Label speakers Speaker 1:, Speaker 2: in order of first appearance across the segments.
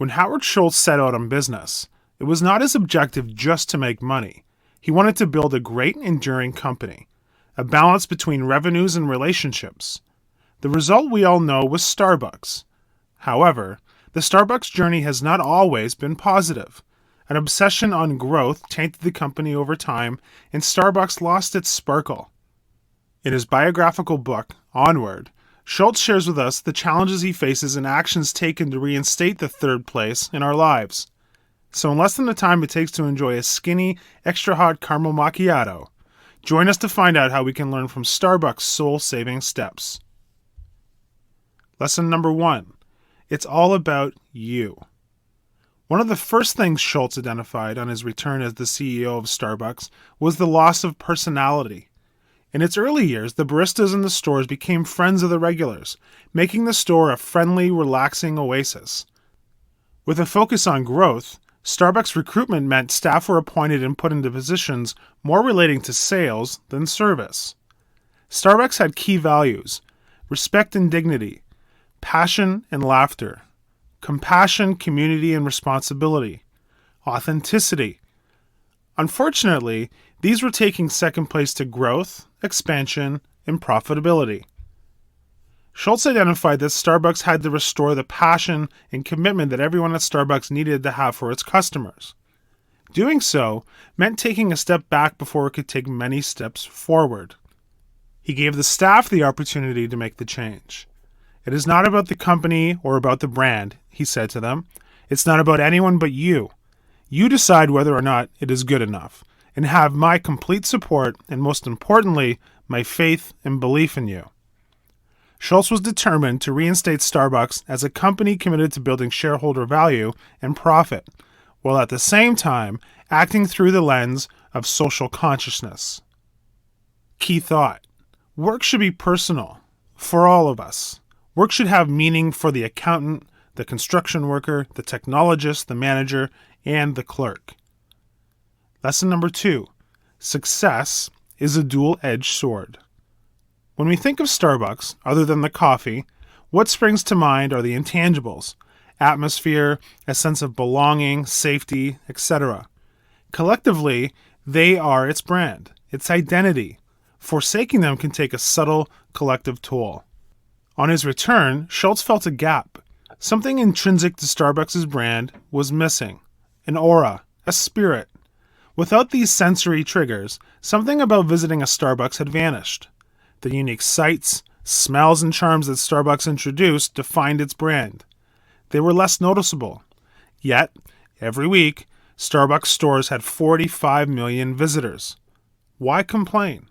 Speaker 1: When Howard Schultz set out on business, it was not his objective just to make money. He wanted to build a great, enduring company, a balance between revenues and relationships. The result we all know was Starbucks. However, the Starbucks journey has not always been positive. An obsession on growth tainted the company over time, and Starbucks lost its sparkle. In his biographical book, Onward, Schultz shares with us the challenges he faces and actions taken to reinstate the third place in our lives. So in less than the time it takes to enjoy a skinny, extra hot caramel macchiato, join us to find out how we can learn from Starbucks' soul-saving steps. Lesson number 1. It's all about you. One of the first things Schultz identified on his return as the CEO of Starbucks was the loss of personality. In its early years, the baristas in the stores became friends of the regulars, making the store a friendly, relaxing oasis. With a focus on growth, Starbucks recruitment meant staff were appointed and put into positions more relating to sales than service. Starbucks had key values: respect and dignity, passion and laughter, compassion, community, and responsibility, authenticity. Unfortunately, these were taking second place to growth, expansion, and profitability. Schultz identified that Starbucks had to restore the passion and commitment that everyone at Starbucks needed to have for its customers. Doing so meant taking a step back before it could take many steps forward. He gave the staff the opportunity to make the change. It is not about the company or about the brand, he said to them. It's not about anyone but you. You decide whether or not it is good enough, and have my complete support and, most importantly, my faith and belief in you. Schultz was determined to reinstate Starbucks as a company committed to building shareholder value and profit, while at the same time acting through the lens of social consciousness. Key thought: work should be personal for all of us. Work should have meaning for the accountant, the construction worker, the technologist, the manager, and the clerk. Lesson number 2. Success is a dual-edged sword. When we think of Starbucks, other than the coffee, what springs to mind are the intangibles: atmosphere, a sense of belonging, safety, etc. Collectively, they are its brand, its identity. Forsaking them can take a subtle collective toll. On his return, Schultz felt a gap. Something intrinsic to Starbucks' brand was missing: an aura, a spirit. Without these sensory triggers, something about visiting a Starbucks had vanished. The unique sights, smells, and charms that Starbucks introduced defined its brand. They were less noticeable. Yet, every week, Starbucks stores had 45 million visitors. Why complain?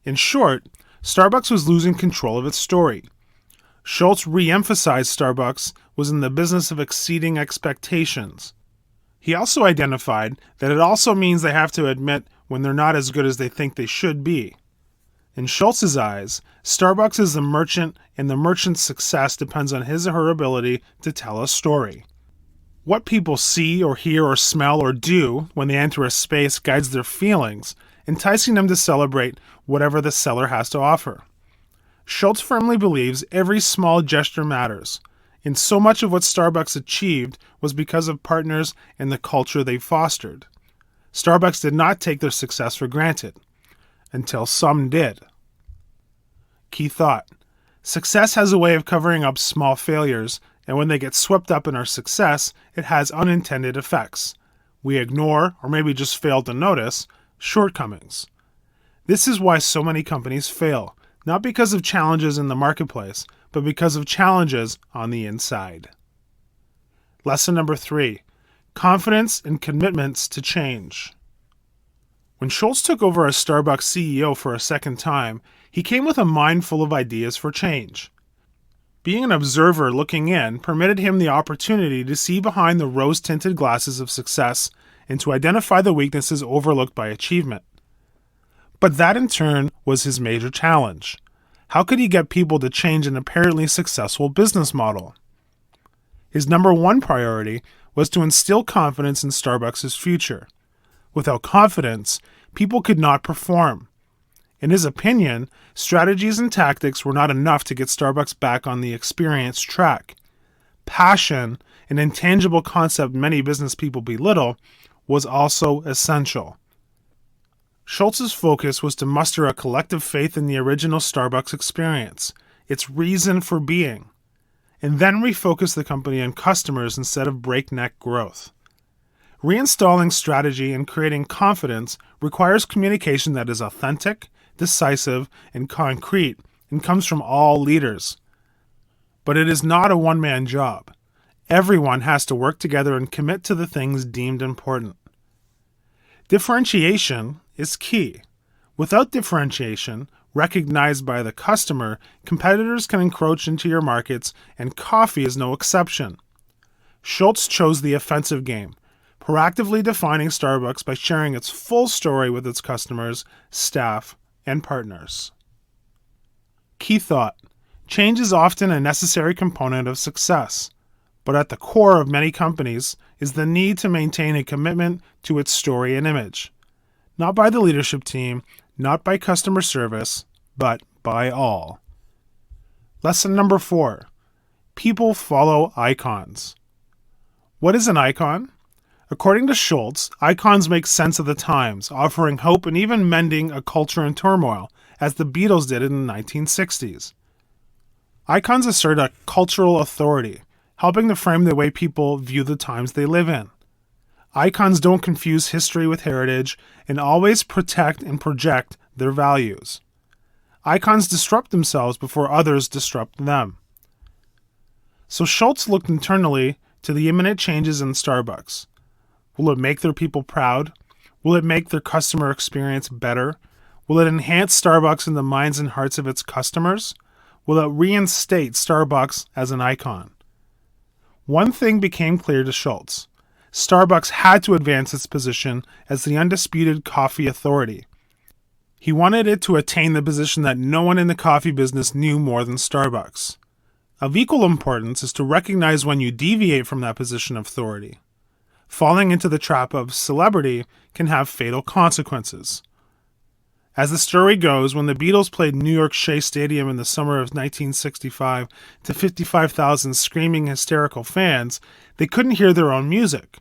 Speaker 1: In short, Starbucks was losing control of its story. Schultz re-emphasized Starbucks was in the business of exceeding expectations. He also identified that it also means they have to admit when they're not as good as they think they should be. In Schultz's eyes, Starbucks is the merchant, and the merchant's success depends on his or her ability to tell a story. What people see or hear or smell or do when they enter a space guides their feelings, enticing them to celebrate whatever the seller has to offer. Schultz firmly believes every small gesture matters, and so much of what Starbucks achieved was because of partners and the culture they fostered. Starbucks did not take their success for granted, until some did. Key thought: success has a way of covering up small failures, and when they get swept up in our success, it has unintended effects. We ignore, or maybe just fail to notice, shortcomings. This is why so many companies fail, not because of challenges in the marketplace, but because of challenges on the inside. Lesson number 3. Confidence and commitments to change. When Schultz took over as Starbucks CEO for a second time, he came with a mind full of ideas for change. Being an observer looking in permitted him the opportunity to see behind the rose-tinted glasses of success and to identify the weaknesses overlooked by achievement. But that in turn was his major challenge. How could he get people to change an apparently successful business model? His number one priority was to instill confidence in Starbucks' future. Without confidence, people could not perform. In his opinion, strategies and tactics were not enough to get Starbucks back on the experience track. Passion an intangible concept many business people belittle, was also essential. Schultz's focus was to muster a collective faith in the original Starbucks experience, its reason for being, and then refocus the company on customers instead of breakneck growth. Reinstalling strategy and creating confidence requires communication that is authentic, decisive, and concrete, and comes from all leaders. But it is not a one-man job. Everyone has to work together and commit to the things deemed important. Differentiation is key. Without differentiation, recognized by the customer, competitors can encroach into your markets, and coffee is no exception. Schultz chose the offensive game, proactively defining Starbucks by sharing its full story with its customers, staff, and partners. Key thought: change is often a necessary component of success, but at the core of many companies is the need to maintain a commitment to its story and image. Not by the leadership team, not by customer service, but by all. Lesson number 4. People follow icons. What is an icon? According to Schultz, icons make sense of the times, offering hope and even mending a culture in turmoil, as the Beatles did in the 1960s. Icons assert a cultural authority, helping to frame the way people view the times they live in. Icons don't confuse history with heritage and always protect and project their values. Icons disrupt themselves before others disrupt them. So Schultz looked internally to the imminent changes in Starbucks. Will it make their people proud? Will it make their customer experience better? Will it enhance Starbucks in the minds and hearts of its customers? Will it reinstate Starbucks as an icon? One thing became clear to Schultz. Starbucks had to advance its position as the undisputed coffee authority. He wanted it to attain the position that no one in the coffee business knew more than Starbucks. Of equal importance is to recognize when you deviate from that position of authority. Falling into the trap of celebrity can have fatal consequences. As the story goes, when the Beatles played New York Shea Stadium in the summer of 1965 to 55,000 screaming, hysterical fans, they couldn't hear their own music.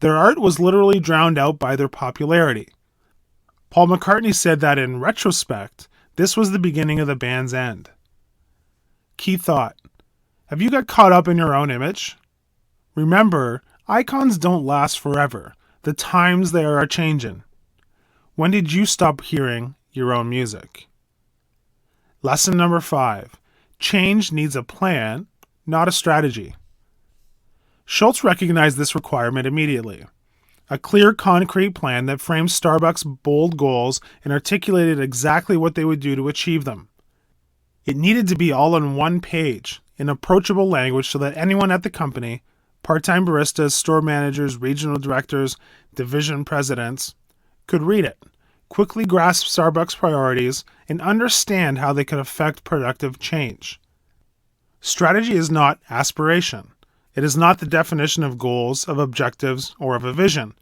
Speaker 1: Their art was literally drowned out by their popularity. Paul McCartney said that in retrospect, this was the beginning of the band's end. Key thought: have you got caught up in your own image? Remember, icons don't last forever. The times they are changing. When did you stop hearing your own music? Lesson number 5. Change needs a plan, not a strategy. Schultz recognized this requirement immediately. A clear, concrete plan that frames Starbucks' bold goals and articulated exactly what they would do to achieve them. It needed to be all on one page, in approachable language so that anyone at the company, part-time baristas, store managers, regional directors, division presidents, could read it, quickly grasp Starbucks' priorities, and understand how they could affect productive change. Strategy is not aspiration. It is not the definition of goals, of objectives, or of a vision.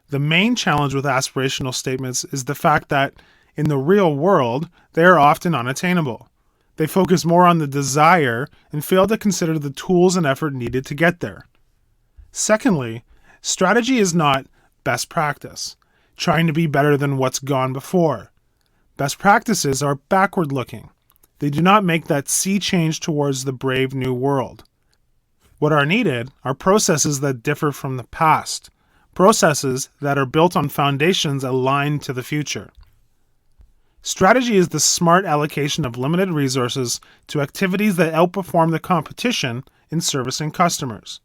Speaker 1: The main challenge with aspirational statements is the fact that, in the real world, they are often unattainable. They focus more on the desire and fail to consider the tools and effort needed to get there. Secondly, strategy is not best practice, trying to be better than what's gone before. Best practices are backward-looking. They do not make that sea change towards the brave new world. What are needed are processes that differ from the past, processes that are built on foundations aligned to the future. Strategy is the smart allocation of limited resources to activities that outperform the competition in servicing customers.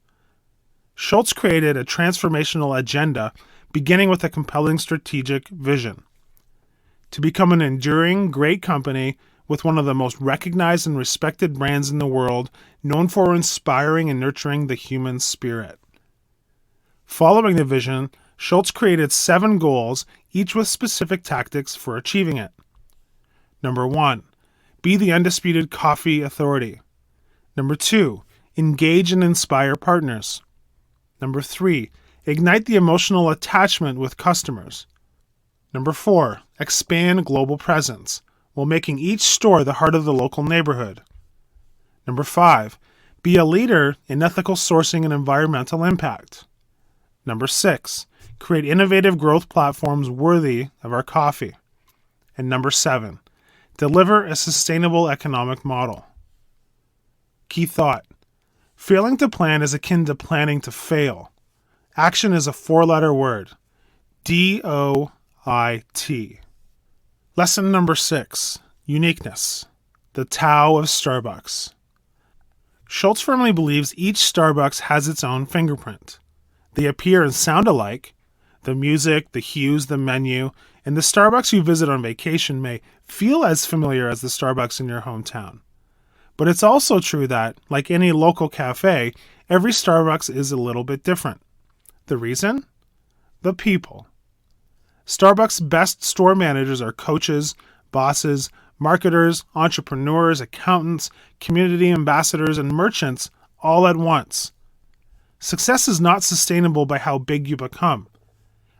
Speaker 1: Schultz created a transformational agenda beginning with a compelling strategic vision. To become an enduring, great company with one of the most recognized and respected brands in the world, known for inspiring and nurturing the human spirit. Following the vision, Schultz created 7 goals, each with specific tactics for achieving it. Number 1, be the undisputed coffee authority. Number 2, engage and inspire partners. Number 3, ignite the emotional attachment with customers. Number 4, expand global presence, while making each store the heart of the local neighborhood. Number 5, Be a leader in ethical sourcing and environmental impact. Number 6, create innovative growth platforms worthy of our coffee. And number 7, deliver a sustainable economic model. Key thought: failing to plan is akin to planning to fail. Action is a 4-letter word. DOIT. Lesson number 6, uniqueness. The Tao of Starbucks. Schultz firmly believes each Starbucks has its own fingerprint. They appear and sound alike. The music, the hues, the menu, and the Starbucks you visit on vacation may feel as familiar as the Starbucks in your hometown. But it's also true that, like any local cafe, every Starbucks is a little bit different. The reason? The people. Starbucks' best store managers are coaches, bosses, marketers, entrepreneurs, accountants, community ambassadors, and merchants all at once. Success is not sustainable by how big you become.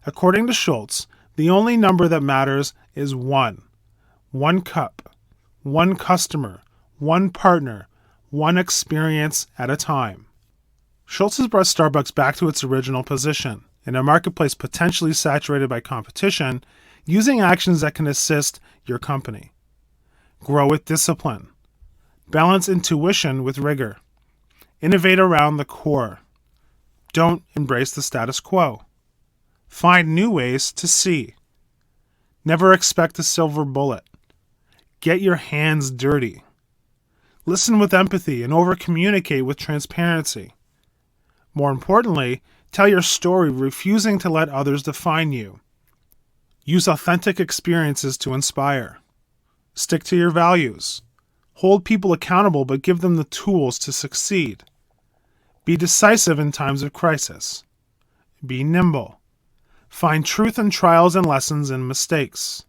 Speaker 1: According to Schultz, the only number that matters is 1. 1 cup, 1 customer, 1 partner, 1 experience at a time. Schultz has brought Starbucks back to its original position, in a marketplace potentially saturated by competition, using actions that can assist your company. Grow with discipline. Balance intuition with rigor. Innovate around the core. Don't embrace the status quo. Find new ways to see. Never expect a silver bullet. Get your hands dirty. Listen with empathy and over-communicate with transparency. More importantly, tell your story, refusing to let others define you. Use authentic experiences to inspire. Stick to your values. Hold people accountable, but give them the tools to succeed. Be decisive in times of crisis. Be nimble. Find truth in trials and lessons and mistakes.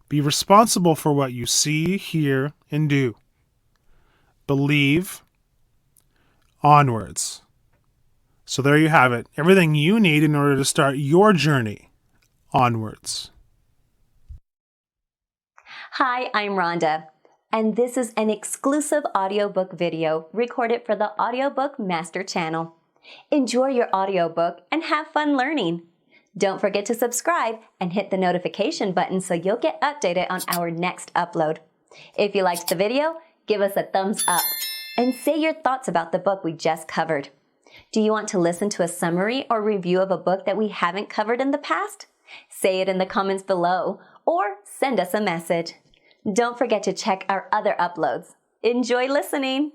Speaker 1: Be responsible for what you see, hear, and do. Believe. Onwards. So there you have it. Everything you need in order to start your journey onwards.
Speaker 2: Hi, I'm Rhonda, and this is an exclusive audiobook video recorded for the Audiobook Master Channel. Enjoy your audiobook and have fun learning. Don't forget to subscribe and hit the notification button so you'll get updated on our next upload. If you liked the video, give us a thumbs up and say your thoughts about the book we just covered. Do you want to listen to a summary or review of a book that we haven't covered in the past? Say it in the comments below or send us a message. Don't forget to check our other uploads. Enjoy listening!